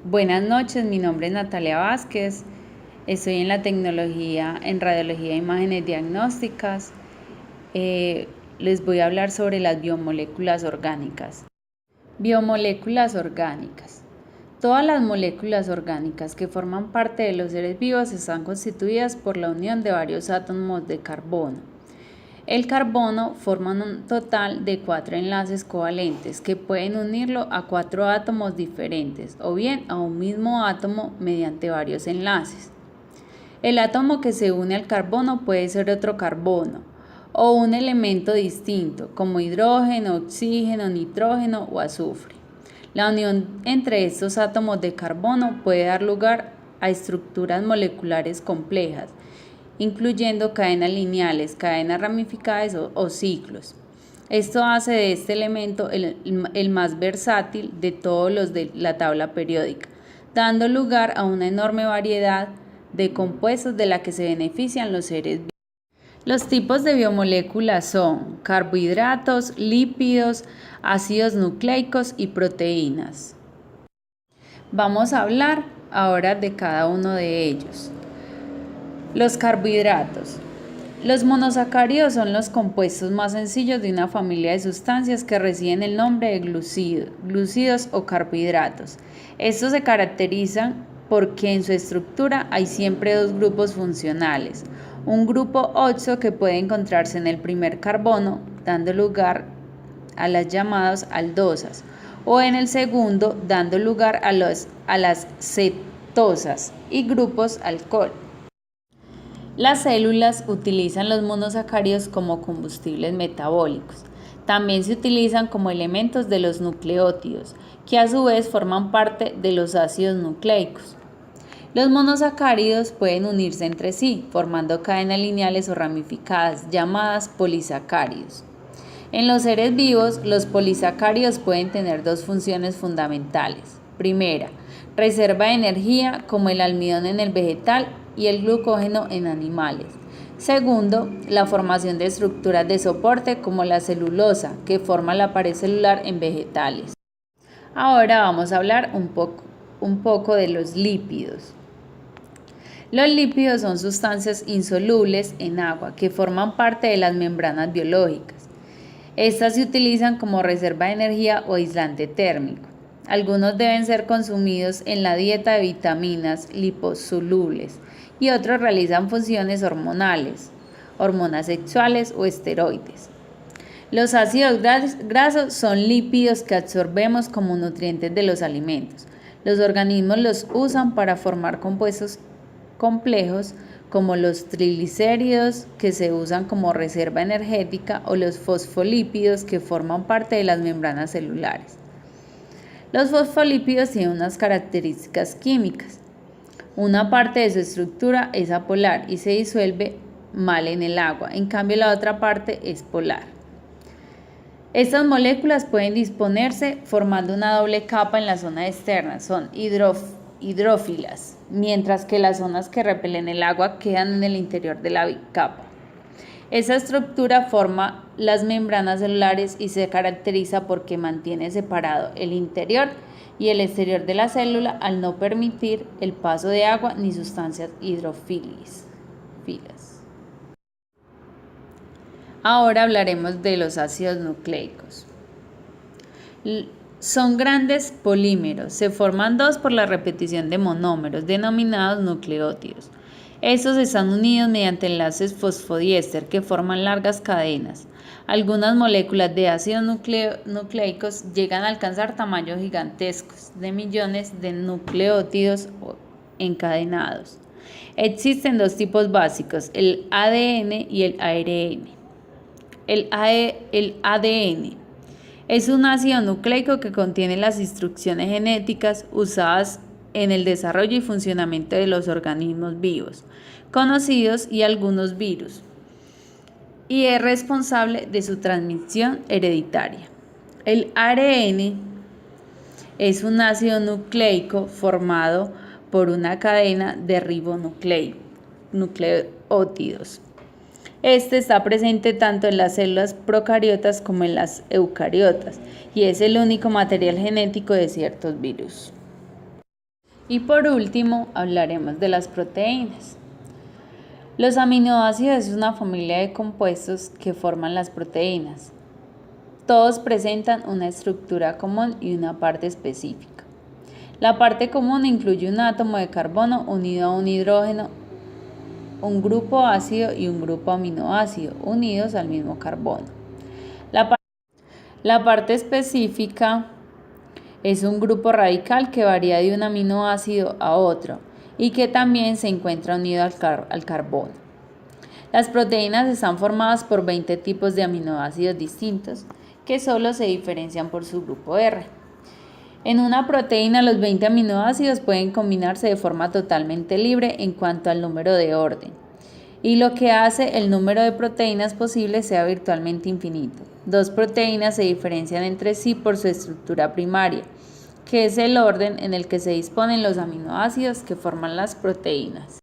Buenas noches, mi nombre es Natalia Vázquez, estoy en la tecnología en radiología e imágenes diagnósticas. Les voy a hablar sobre las biomoléculas orgánicas. Biomoléculas orgánicas. Todas las moléculas orgánicas que forman parte de los seres vivos están constituidas por la unión de varios átomos de carbono. El carbono forma un total de 4 enlaces covalentes que pueden unirlo a 4 átomos diferentes o bien a un mismo átomo mediante varios enlaces. El átomo que se une al carbono puede ser otro carbono o un elemento distinto como hidrógeno, oxígeno, nitrógeno o azufre. La unión entre estos átomos de carbono puede dar lugar a estructuras moleculares complejas, incluyendo cadenas lineales, cadenas ramificadas o ciclos. Esto hace de este elemento el más versátil de todos los de la tabla periódica, dando lugar a una enorme variedad de compuestos de la que se benefician los seres vivos. Los tipos de biomoléculas son carbohidratos, lípidos, ácidos nucleicos y proteínas. Vamos a hablar ahora de cada uno de ellos. Los carbohidratos. Los monosacáridos son los compuestos más sencillos de una familia de sustancias que reciben el nombre de glúcidos o carbohidratos. Estos se caracterizan porque en su estructura hay siempre dos grupos funcionales. Un grupo oxo que puede encontrarse en el primer carbono, dando lugar a las llamadas aldosas, o en el segundo, dando lugar a las cetosas y grupos alcohol. Las células utilizan los monosacáridos como combustibles metabólicos. También se utilizan como elementos de los nucleótidos, que a su vez forman parte de los ácidos nucleicos. Los monosacáridos pueden unirse entre sí, formando cadenas lineales o ramificadas, llamadas polisacáridos. En los seres vivos, los polisacáridos pueden tener dos funciones fundamentales. Primera, reserva de energía, como el almidón en el vegetal y el glucógeno en animales. Segundo, la formación de estructuras de soporte como la celulosa, que forma la pared celular en vegetales. Ahora vamos a hablar un poco de los lípidos. Los lípidos son sustancias insolubles en agua que forman parte de las membranas biológicas. Estas se utilizan como reserva de energía o aislante térmico. Algunos deben ser consumidos en la dieta de vitaminas liposolubles y otros realizan funciones hormonales, hormonas sexuales o esteroides. Los ácidos grasos son lípidos que absorbemos como nutrientes de los alimentos. Los organismos los usan para formar compuestos complejos como los triglicéridos, que se usan como reserva energética, o los fosfolípidos, que forman parte de las membranas celulares. Los fosfolípidos tienen unas características químicas. Una parte de su estructura es apolar y se disuelve mal en el agua, en cambio la otra parte es polar. Estas moléculas pueden disponerse formando una doble capa en la zona externa, son hidrófilas, mientras que las zonas que repelen el agua quedan en el interior de la capa. Esa estructura forma las membranas celulares y se caracteriza porque mantiene separado el interior y el exterior de la célula al no permitir el paso de agua ni sustancias hidrófilas. Ahora hablaremos de los ácidos nucleicos. Son grandes polímeros, se forman dos por la repetición de monómeros, denominados nucleótidos. Estos están unidos mediante enlaces fosfodiéster que forman largas cadenas. Algunas moléculas de ácidos nucleicos llegan a alcanzar tamaños gigantescos, de millones de nucleótidos encadenados. Existen dos tipos básicos, el ADN y el ARN. El ADN es un ácido nucleico que contiene las instrucciones genéticas usadas en el desarrollo y funcionamiento de los organismos vivos, conocidos y algunos virus, y es responsable de su transmisión hereditaria. El ARN es un ácido nucleico formado por una cadena de ribonucleótidos. Este está presente tanto en las células procariotas como en las eucariotas y es el único material genético de ciertos virus. Y por último, hablaremos de las proteínas. Los aminoácidos es una familia de compuestos que forman las proteínas. Todos presentan una estructura común y una parte específica. La parte común incluye un átomo de carbono unido a un hidrógeno, un grupo ácido y un grupo aminoácido unidos al mismo carbono. La parte específica es un grupo radical que varía de un aminoácido a otro y que también se encuentra unido al carbono. Las proteínas están formadas por 20 tipos de aminoácidos distintos que solo se diferencian por su grupo R. En una proteína los 20 aminoácidos pueden combinarse de forma totalmente libre en cuanto al número de orden, y lo que hace el número de proteínas posibles sea virtualmente infinito. Dos proteínas se diferencian entre sí por su estructura primaria, que es el orden en el que se disponen los aminoácidos que forman las proteínas.